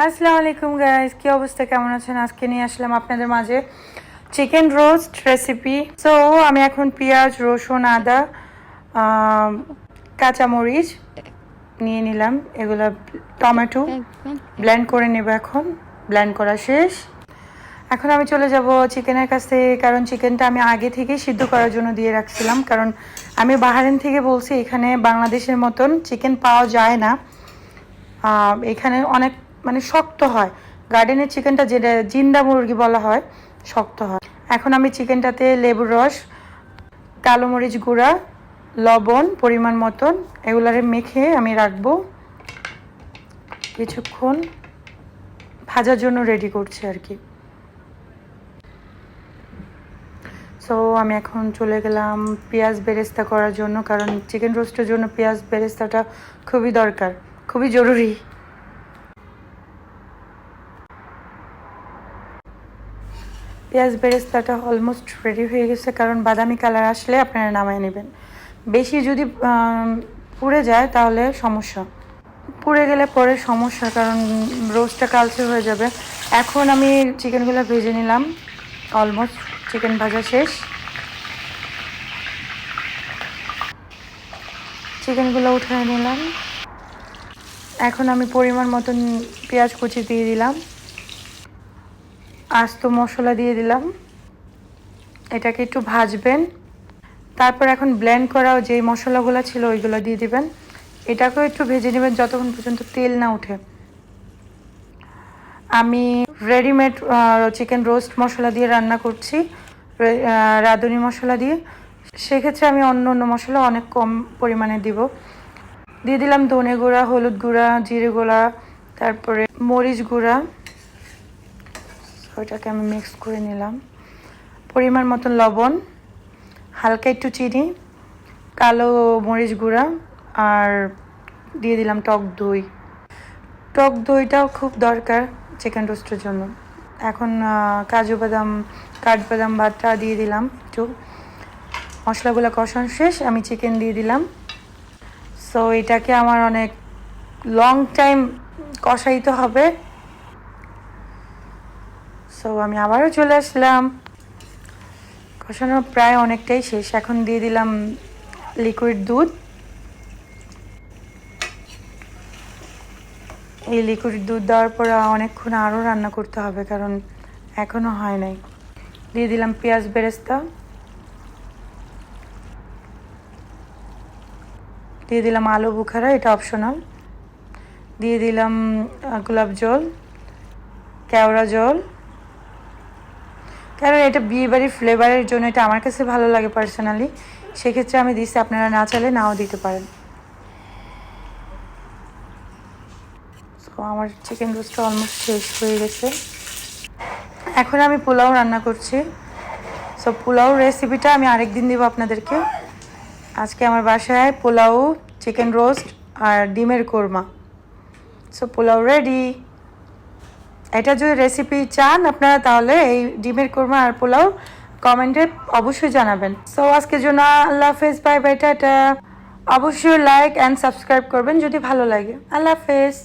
আসসালামু আলাইকুম গাইস, কি অবস্থা, কেমন আছেন? আজকে নিয়ে আসলাম আপনাদের মাঝে চিকেন রোস্ট রেসিপি। সো আমি এখন পেঁয়াজ, রসুন, আদা, কাঁচামরিচ নিয়ে নিলাম, এগুলো টমেটো ব্লেন্ড করে নেব। এখন ব্লেন্ড করা শেষ। এখন আমি চলে যাব চিকেনের কাছে, কারণ চিকেনটা আমি আগে থেকেই সিদ্ধ করার জন্য দিয়ে রাখছিলাম, কারণ আমি বাহারাইন থেকে বলছি এখানে বাংলাদেশের মতন চিকেন পাওয়া যায় না। এখানে অনেক শক্ত হয়। গার্ডেনের চিকেনটা, যেটা জিন্দা মুরগি বলা হয়, শক্ত হয়। এখন আমি চিকেনটাতে লেবুর রস, কালো মরিচ গুঁড়া, লবণ পরিমাণ মতন এগুলারে মেখে আমি রাখবো কিছুক্ষণ, ভাজার জন্য রেডি করছি আর কি। সো আমি এখন চলে গেলাম পেঁয়াজ বেরেস্তা করার জন্য, কারণ চিকেন রোস্টের জন্য পেঁয়াজ বেরেস্তাটা খুবই দরকার, খুবই জরুরি। পেঁয়াজ বেরেস্তাটা অলমোস্ট রেডি হয়ে গেছে, কারণ বাদামি কালার আসলে আপনারা নামায় নেবেন। বেশি যদি পুড়ে যায় তাহলে সমস্যা, পুড়ে গেলে পরে সমস্যা, কারণ রোস্টটা কালচে হয়ে যাবে। এখন আমি চিকেনগুলো ভেজে নিলাম, অলমোস্ট চিকেন ভাজা শেষ। চিকেনগুলো উঠিয়ে নিলাম। এখন আমি পরিমাণ মতন পেঁয়াজ কুচি দিয়ে দিলাম, আস্ত মশলা দিয়ে দিলাম, এটাকে একটু ভাজবেন। তারপর এখন ব্লেন্ড করা যে মশলাগুলো ছিল ওইগুলো দিয়ে দিবেন, এটাকেও একটু ভেজে নেবেন যতক্ষণ পর্যন্ত তেল না ওঠে। আমি রেডিমেড চিকেন রোস্ট মশলা দিয়ে রান্না করছি, রাঁধুনি মশলা দিয়ে। সেক্ষেত্রে আমি অন্য অন্য মশলা অনেক কম পরিমাণে দিয়ে দিলাম ধনে গুঁড়া, হলুদ গুঁড়া, জিরে গুঁড়া, তারপরে মরিচ গুঁড়া। ওইটাকে আমি মিক্স করে নিলাম। পরিমাণ মতন লবণ, হালকা একটু চিনি, কালো মরিচ গুঁড়া, আর দিয়ে দিলাম টক দই। টক দইটাও খুব দরকার চিকেন রোস্টের জন্য। এখন কাজু বাদাম, কাঠবাদাম বাটা দিয়ে দিলাম একটু। মশলাগুলো কষানো শেষ, আমি চিকেন দিয়ে দিলাম। সো এটাকে আমার অনেক লং টাইম কষাইতে হবে। সো আমি আবারও চলে আসলাম, কষানো প্রায় অনেকটাই শেষ। এখন দিয়ে দিলাম লিকুইড দুধ। এই লিকুইড দুধ দেওয়ার পর অনেকক্ষণ আরও রান্না করতে হবে, কারণ এখনও হয় নাই। দিয়ে দিলাম পেঁয়াজ বেরেস্তা, দিয়ে দিলাম আলু বুখারা, এটা অপশনাল। দিয়ে দিলাম গোলাপ জল, কেওড়া জল, কারণ এটা বিয়েবাড়ির ফ্লেভারের জন্য, এটা আমার কাছে ভালো লাগে পার্সোনালি, সেক্ষেত্রে আমি দিচ্ছি, আপনারা না চাইলে নাও দিতে পারেন। তো আমার চিকেন রোস্টটা অলমোস্ট শেষ হয়ে গেছে। এখন আমি পোলাও রান্না করছি। সো পোলাও রেসিপিটা আমি আরেকদিন দেবো আপনাদেরকে। আজকে আমার বাসায় পোলাও, চিকেন রোস্ট আর ডিমের কোরমা। So pulao ready. এটা যদি রেসিপি চান আপনারা, তাহলে এই ডিমের কোরমা আর পোলাও কমেন্টে অবশ্যই জানাবেন। সো আজকের জন্য আল্লাহ হাফেজ, বাই বাই, টাটা। অবশ্যই লাইক অ্যান্ড সাবস্ক্রাইব করবেন যদি ভালো লাগে। আল্লাহ হাফেজ।